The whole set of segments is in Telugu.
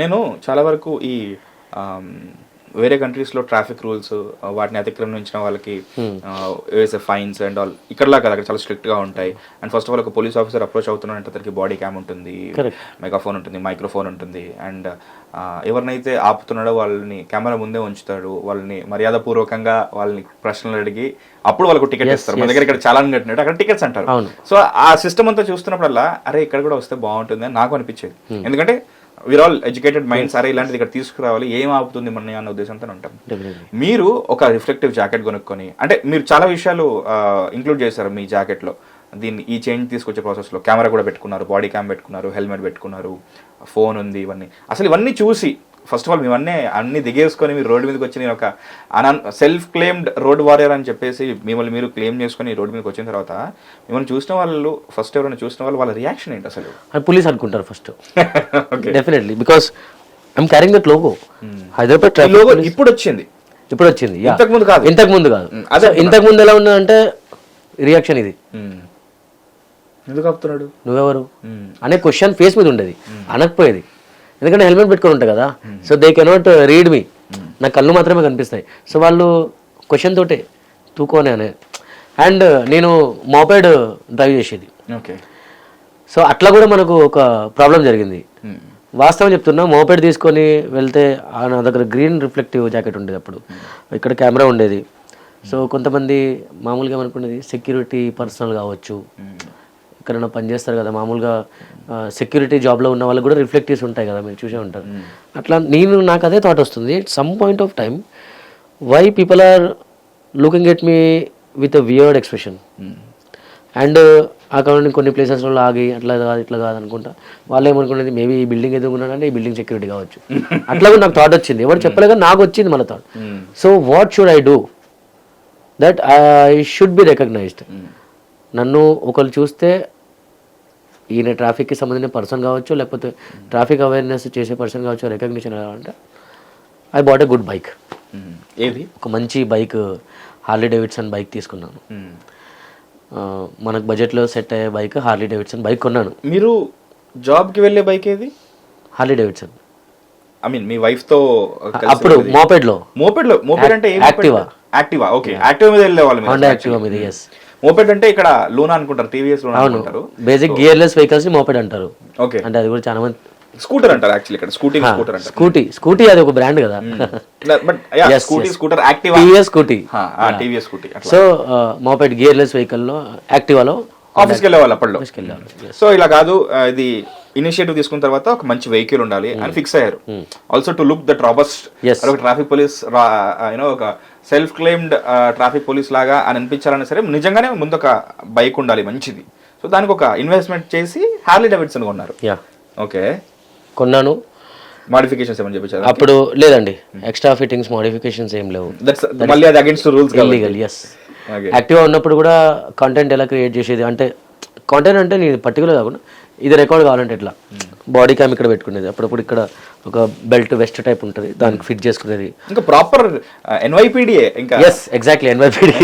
నేను చాలా వరకు ఈ వేరే కంట్రీస్లో ట్రాఫిక్ రూల్స్ వాటిని అతిక్రమించిన వాళ్ళకి వేసే ఫైన్స్ అండ్ ఆల్ ఇక్కడలా కదా, అక్కడ చాలా స్ట్రిక్ట్గా ఉంటాయి. అండ్ ఫస్ట్ ఆఫ్ ఆల్ ఒక పోలీస్ ఆఫీసర్ అప్రోచ్ అవుతున్నాడంటే అతనికి బాడీ క్యామ్ ఉంటుంది, మెగాఫోన్ ఉంటుంది, మైక్రోఫోన్ ఉంటుంది. అండ్ ఎవరినైతే ఆపుతున్నాడో వాళ్ళని కెమెరా ముందే ఉంచుతాడు, వాళ్ళని మర్యాదపూర్వకంగా వాళ్ళని ప్రశ్నలు అడిగి అప్పుడు వాళ్ళకు టికెట్ ఇస్తారు. మన దగ్గర ఇక్కడ చాలా కట్టినట్టు అక్కడ టికెట్స్ అంటారు. సో ఆ సిస్టమ్ అంతా చూస్తున్నప్పుడల్లా అరే ఇక్కడ కూడా వస్తే బాగుంటుంది అని నాకు అనిపించేది. ఎందుకంటే వీఆర్ ఆల్ ఎడ్యుకేటెడ్ మైండ్స్, అరే ఇలాంటిది ఇక్కడ తీసుకురావాలి, ఏం ఆపుతుంది మన అన్న ఉద్దేశంతో ఉంటాం. మీరు ఒక రిఫ్లెక్టివ్ జాకెట్ కొనుక్కొని, అంటే మీరు చాలా విషయాలు ఇంక్లూడ్ చేశారు మీ జాకెట్లో. దీన్ని ఈ చేంజ్ తీసుకొచ్చే ప్రాసెస్లో కెమెరా కూడా పెట్టుకున్నారు, బాడీ క్యామ్ పెట్టుకున్నారు, హెల్మెట్ పెట్టుకున్నారు, ఫోన్ ఉంది, ఇవన్నీ అసలు ఇవన్నీ చూసి ఫస్ట్ ఆఫ్ ఆల్ మేమన్నీ అన్ని దిగేసుకొని మీరు రోడ్డు మీదకి వచ్చి నేను ఒక సెల్ఫ్ క్లెయిమ్డ్ రోడ్ వారియర్ అని చెప్పేసి మిమ్మల్ని మీరు క్లెయిమ్ చేసుకుని రోడ్డు మీదకి వచ్చిన తర్వాత మిమ్మల్ని చూసిన వాళ్ళు ఫస్ట్ ఎవరైనా చూసిన వాళ్ళు వాళ్ళ రియాక్షన్ ఏంటి అసలు? పోలీస్ అనుకుంటారు first. Definitely, because I'm carrying that logo. Hyderabad logo ఇప్పుడు వచ్చింది, ఇంతకు ముందు కాదు. అదే ఇంతకు ముందు ఎలా ఉన్నదంటే రియాక్షన్ ఇది, ఎందుకు ఆపుతున్నాడు, నువ్వెవరు అనే క్వశ్చన్ ఫేస్ మీద ఉండేది, అనకపోయేది. ఎందుకంటే హెల్మెట్ పెట్టుకొని ఉంటాయి కదా, సో దే కెనాట్ రీడ్ మీ, నా కళ్ళు మాత్రమే కనిపిస్తాయి. సో వాళ్ళు క్వశ్చన్ తోటే తూకోనే అనే. అండ్ నేను మోపెడ్ డ్రైవ్ చేసేది, సో అట్లా కూడా మనకు ఒక ప్రాబ్లం జరిగింది. వాస్తవం చెప్తున్నా, మోపెడ్ తీసుకొని వెళ్తే నా దగ్గర గ్రీన్ రిఫ్లెక్టివ్ జాకెట్ ఉండేది, అప్పుడు ఇక్కడ కెమెరా ఉండేది. సో కొంతమంది మామూలుగా ఏమనుకునేది సెక్యూరిటీ పర్సనల్ కావచ్చు, ఎక్కడైనా పనిచేస్తారు కదా మామూలుగా సెక్యూరిటీ జాబ్లో ఉన్న వాళ్ళకి కూడా రిఫ్లెక్టివ్స్ ఉంటాయి కదా, మీరు చూసే ఉంటారు. అట్లా నాకు అదే థాట్ వస్తుంది some point of time, why people are looking at me with a weird expression. And అక్కడ కొన్ని ప్లేసెస్లో ఆగి అట్లా కాదు ఇట్లా కాదు అనుకుంటా, వాళ్ళు ఏమనుకునేది మేబీ ఈ బిల్డింగ్ ఎదుగుకున్నాడంటే ఈ బిల్డింగ్ సెక్యూరిటీ కావచ్చు, అట్లా కూడా నాకు థాట్ వచ్చింది. ఎవరు చెప్పలేక నాకు వచ్చింది మన thought. So what should I do that I should be recognised. నన్ను ఒకరు చూస్తే ఈయన ట్రాఫిక్కి సంబంధించిన పర్సన్ కావచ్చు, లేకపోతే ట్రాఫిక్ అవేర్నెస్ చేసే పర్సన్ కావచ్చు, రికగ్నిషన్ అంటే I bought a good bike. ఏది ఒక మంచి బైక్, హార్లీ డేవిడ్సన్ బైక్ తీసుకున్నాను. మనకు బడ్జెట్లో సెట్ అయ్యే బైక్ హార్లీ డేవిడ్సన్ బైక్ కొన్నాను. మీరు జాబ్కి వెళ్ళే బైక్ ఏది? Harley Davidson. I mean me wife తో అప్పుడు మోపెడ్ అంటే యాక్టివా. ఓకే, యాక్టివా మీద వెళ్ళే వాళ్ళు. హోండా యాక్టివా మీద. ఎస్. మోపెడ్ అంటే ఇక్కడ లూనా అనుకుంటారు, టీవీఎస్ లూనా అనుకుంటారు. బేసిక్ గియర్లెస్ వెహికల్స్ ని మోపెడ్ అంటారు. ఓకే, అంటే అది కూడా చాలా మంది స్కూటర్ అంటారు యాక్చువల్లీ, ఇక్కడ స్కూటర్ అంటారు. స్కూటీ అది ఒక బ్రాండ్ కదా. But scooter Activa, TVS Scooty. TVS Scooty. So moped gearless vehicle లో యాక్టివాలో ఆఫీస్కి వెళ్ళే వాళ్ళు అప్పట్లో. సో ఇలా కాదు, ఇది ఇనిషియేటివ్ తీసుకున్న తర్వాత ఒక మంచి వెహికల్ ఉండాలి అని ఫిక్స్ అయ్యారు. Also to look that robust, ఒక ట్రాఫిక్ పోలీస్, ఒక సెల్ఫ్ క్లెయిమ్డ్ ట్రాఫిక్ పోలీస్ లాగా అని అనిపించాలన్నా సరే నిజంగానే ముందు ఒక బైక్ ఉండాలి మంచిది. సో దానికి ఒక ఇన్వెస్ట్మెంట్ చేసి హార్లీ డేవిడ్సన్ కొన్నారు. ఓకే, కొన్నాను. మోడిఫికేషన్స్ ఏమని చెప్పించారు అప్పుడు? లేదండి, ఎక్స్ట్రా ఫిట్టింగ్స్ మోడిఫికేషన్స్ ఏం లేవు. మళ్ళీ అది అగైన్స్ రూల్స్, ఇల్లీగల్. ఎస్. యాక్టివ్గా ఉన్నప్పుడు కూడా కంటెంట్ ఎలా క్రియేట్ చేసేది అంటే, కంటెంట్ అంటే నేను పర్టికులర్ కాకుండా ఇది రికార్డ్ కావాలంటే ఎట్లా, బాడీ క్యామ్ ఇక్కడ పెట్టుకునేది, అప్పుడప్పుడు ఇక్కడ ఒక బెల్ట్ వెస్ట్ టైప్ ఉంటుంది దానికి ఫిట్ చేసుకునేది. ఇంకా ప్రాపర్ ఎన్వైపీడీఏ. ఇంకా yes, exactly NYPD.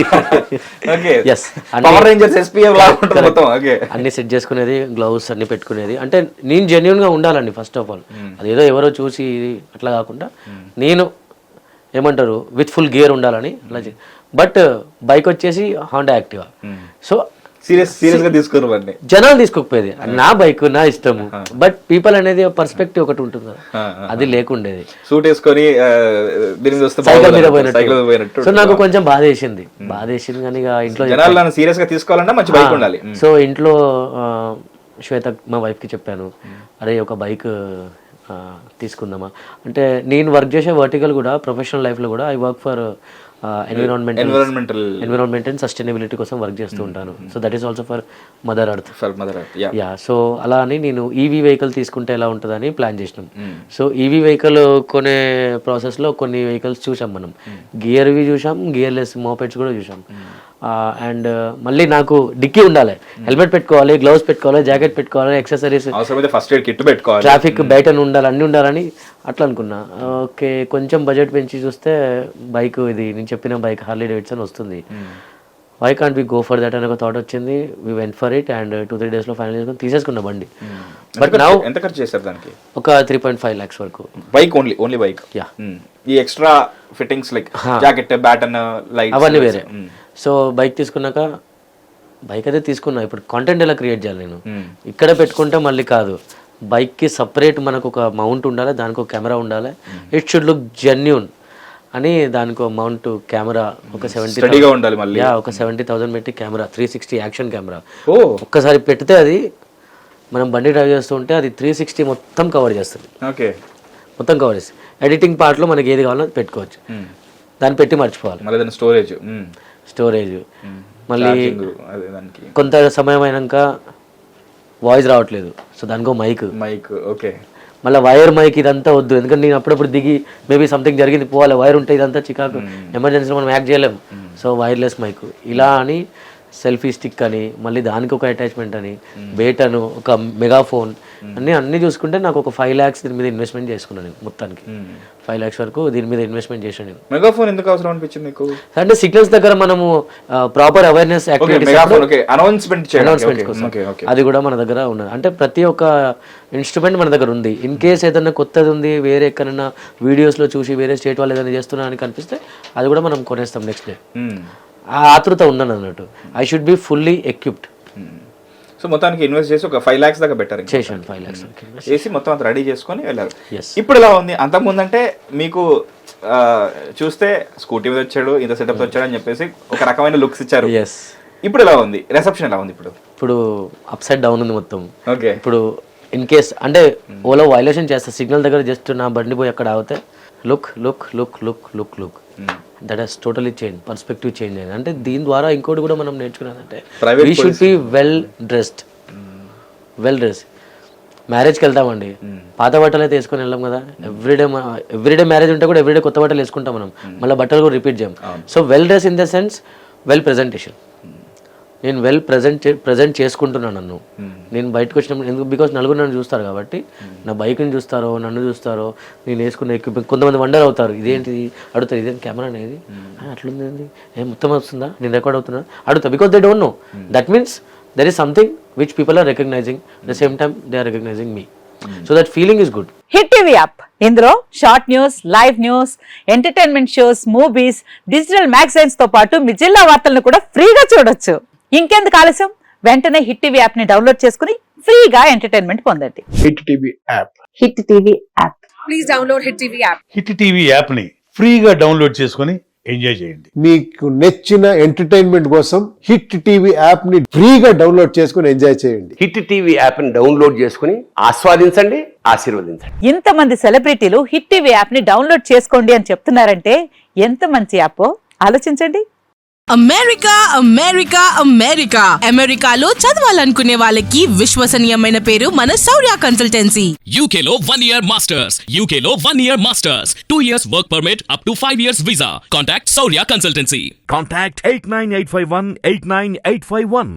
Yes, Power Rangers SPF లాగా ఉంటుంది మొత్తం. ఓకే, అన్ని సెట్ చేసుకునేది, గ్లౌస్ అన్ని పెట్టుకునేది. అంటే నేను జెన్యున్ గా ఉండాలండి ఫస్ట్ ఆఫ్ ఆల్. అదేదో ఎవరో చూసి అట్లా కాకుండా నేను ఏమంటారు విత్ ఫుల్ గేర్ ఉండాలని అలా. బట్ బైక్ వచ్చేసి హోండా యాక్టివా. సో సీరియస్ గా తీసుకోరు, జనాలు తీసుకోకపోయేది. నా బైక్ నా ఇష్టము, బట్ పీపుల్ అనేది పర్స్పెక్టివ్ ఒకటి ఉంటుంది కదా, అది లేకుండేది. సూట్ వేసుకొని సైకిల్ మీద పోయినట్టు. సో నాకు కొంచెం బాధ వేసింది కానీ ఇంట్లో సీరియస్ గా తీసుకోవాలన్నా మంచి బైక్ ఉండాలి. సో ఇంట్లో శ్వేత మా వైఫ్ కి చెప్పాను, అరే ఒక బైక్ తీసుకుందామా అంటే. నేను వర్క్ చేసే వర్టికల్ కూడా ప్రొఫెషనల్ లైఫ్ లో కూడా I work for environment and sustainability కోసం వర్క్ చేస్తూ ఉంటాను. So that is also for mother earth. Yeah, so అలా అని నేను ఈవీ వెహికల్ తీసుకుంటే ఎలా ఉంటుందని ప్లాన్ చేసినాం. సో ఈవీ వెహికల్ కొనే ప్రాసెస్లో కొన్ని వెహికల్స్ చూసాం మనం, గియర్వి చూసాం, గియర్లెస్ మోపెడ్స్ కూడా చూసాం. అండ్ మళ్ళీ నాకు డిక్కీ ఉండాలి, హెల్మెట్ పెట్టుకోవాలి, గ్లౌస్ పెట్టుకోవాలి, జాకెట్ పెట్టుకోవాలి, యాక్సెసరీస్, ఫస్ట్ ఎయిడ్ కిట్ పెట్టుకోవాలి, ట్రాఫిక్ బయట ఉండాలి, అన్నీ ఉండాలని అట్లా అనుకున్నా. ఓకే, కొంచెం బడ్జెట్ పెంచి చూస్తే బైక్ ఇది నేను చెప్పిన బైక్ హార్లీ డేవిడ్సన్ వస్తుంది. Why can't we go for that అని ఒక థాట్ వచ్చింది. We went for it and 2-3 డేస్లో ఫైనల్ చేసుకొని తీసేసుకున్న బండి. బట్ నౌ ఎంత ఖర్చు చేశారు దానికి? ఒక 3.5 lakhs వరకు. Bike only bike? యా. ఈ extra fittings like jacket, baton, lights అవన్నీ వేరే. సో బైక్ తీసుకున్నాక బైక్ అయితే తీసుకున్నా, ఇప్పుడు కంటెంట్ ఎలా క్రియేట్ చేయాలి నేను? ఇక్కడ పెట్టుకుంటే మళ్ళీ కాదు, బైక్కి సపరేట్ మనకు ఒక మౌంట్ ఉండాలి, దానికి ఒక కెమెరా ఉండాలి, ఇట్ షుడ్ లుక్ జెన్యూన్ అని దానికి ఒక మౌంట్ కెమెరా ఒక 70,000 ఉండాలి మళ్ళీ. ఒక 70,000 పెట్టి కెమెరా 360 యాక్షన్ కెమెరా ఒక్కసారి పెడితే అది మనం బండి డ్రైవ్ చేస్తూ ఉంటే అది 360 మొత్తం కవర్ చేస్తుంది. ఓకే, మొత్తం కవర్ చేస్తుంది. ఎడిటింగ్ పార్ట్లో మనకి ఏది కావాలో అది పెట్టుకోవచ్చు. దాన్ని పెట్టి మర్చిపోవాలి. మళ్ళీ స్టోరేజ్ మళ్ళీ కొంత సమయం అయినాక వాయిస్ రావట్లేదు, సో దానికో మైక్. ఓకే, మళ్ళీ వైర్ మైక్ ఇదంతా వద్దు, ఎందుకంటే నేను అప్పుడప్పుడు దిగి మేబీ సంథింగ్ జరిగింది పోవాలి, వైర్ ఉంటే ఇదంతా చికాకు, ఎమర్జెన్సీలో మనం యాక్ట్ చేయలేం. సో వైర్లెస్ మైక్ ఇలా అని, సెల్ఫీ స్టిక్ అని, మళ్ళీ దానికి ఒక అటాచ్మెంట్ అని, బేటను, ఒక మెగాఫోన్ అన్నీ చూసుకుంటే నాకు ఒక 5 lakhs దీని మీద ఇన్వెస్ట్మెంట్ చేసుకున్నాను నేను. మొత్తానికి 5 lakhs వరకు దీని మీద ఇన్వెస్ట్మెంట్ చేశాను నేను. మెగాఫోన్ ఎందుకు అవసరం అనిపించింది మీకు? అంటే సిగ్నల్స్ దగ్గర మనము ప్రాపర్ అవేర్నెస్ అనౌన్స్మెంట్ కోసం అది కూడా మన దగ్గర ఉన్నది. అంటే ప్రతి ఒక్క ఇన్స్ట్రుమెంట్ మన దగ్గర ఉంది. ఇన్ కేస్ ఏదైనా కొత్తది ఉంది, వేరే ఎక్కడైనా వీడియోస్లో చూసి వేరే స్టేట్ వాళ్ళు ఏదైనా చేస్తున్నా అని కనిపిస్తే అది కూడా మనం కొనేస్తాం నెక్స్ట్ డే. ఆ ఆతృత ఉందని అన్నట్టు. I should be fully equipped. So మొత్తానికి ఇన్వెస్ట్ చేసి ఒక 5 lakhs దాకా పెట్టారు. చేశాను 5 lakhs చేసి మొత్తం అంతా రెడీ చేసుకొని వెళ్ళారు. ఇప్పుడు ఎలా ఉంది? అంతకుముందు అంటే మీకు చూస్తే స్కూటీ మీద వచ్చాడు, ఇంత సెటప్ వచ్చాడు అని చెప్పేసి ఒక రకమైన లుక్స్ ఇచ్చారు. ఇప్పుడు ఎలా ఉంది? రిసెప్షన్ ఎలా ఉంది? ఇప్పుడు అప్ సైడ్ డౌన్ ఉంది మొత్తం. ఓకే, ఇప్పుడు ఇన్ కేస్ అంటే ఓలో వైలేషన్ చేస్తా, సిగ్నల్ దగ్గర జస్ట్ నా బండి పోయి అక్కడ ఆగితే look look look look look look that he's totally change, perspective change అయింది. అంటే దీని ద్వారా ఇంకోటి కూడా మనం నేర్చుకున్నదంటే we should be well dressed. మ్యారేజ్కి వెళ్తామండి, పాత బట్టలు అయితే వేసుకొని వెళ్ళాం కదా. ఎవ్రీడే మ్యారేజ్ ఉంటే కూడా ఎవ్రీడే కొత్త బట్టలు వేసుకుంటాం మనం, మళ్ళీ బట్టలు కూడా రిపీట్ చేయం. So well dress in the sense well presentation. నేను వెల్ ప్రజెంట్ చేసుకుంటున్నాను నన్ను. నేను బయటకు వచ్చినప్పుడు ఎందుకు, బికాస్ నలుగురు నన్ను చూస్తారు కాబట్టి, నా బైక్ని చూస్తారో నన్ను చూస్తారో, నేను వేసుకున్న ఎక్విప్మెంట్, కొంతమంది వండర్ అవుతారు, ఇదేంటిది అడుగుతారు, ఇదేంటి కెమెరా అనేది అట్లుంది, ఏం మొత్తం వస్తుందా, నేను రికార్డ్ అవుతున్నా అడుగుతా, because they don't know. That means there is something which people are recognising, the same time they are recognising me. So that feeling is good. Hit TV app, ఇందులో short news, live news, entertainment shows, movies, digital magazines తో పాటు మీ జిల్లా వార్తలను కూడా ఫ్రీగా చూడొచ్చు. ఇంకెందుకు ఆలస్యం, వెంటనే హిట్ టీవీ యాప్ ని డౌన్లోడ్ చేసుకుని ఫ్రీగా ఎంటర్టైన్మెంట్ పొందండి. Hit TV app. Hit TV app. Please download hit TV app. Hit TV app ని ఫ్రీగా డౌన్లోడ్ చేసుకొని ఎంజాయ్ చేయండి. మీకు నచ్చిన ఎంటర్టైన్మెంట్ కోసం హిట్ టీవీ యాప్ ని ఫ్రీగా డౌన్లోడ్ చేసుకొని ఎంజాయ్ చేయండి. హిట్ టీవీ యాప్ ని డౌన్లోడ్ చేసుకుని ఆస్వాదించండి, ఆశీర్వదించండి. ఇంతమంది సెలబ్రిటీలు హిట్ టీవీ యాప్ ని డౌన్లోడ్ చేసుకోండి అని చెప్తున్నారంటే ఎంత మంచి యాప్ ఆలోచించండి. అమెరికాలో చదవాలనుకునే వాళ్ళకి విశ్వసనీయమైన పేరు మన శౌర్య కన్సల్టెన్సీ. UK లో 1 year masters, 2 years work permit up to 5 years visa. Contact Saurya Consultancy. Contact 89851 89851.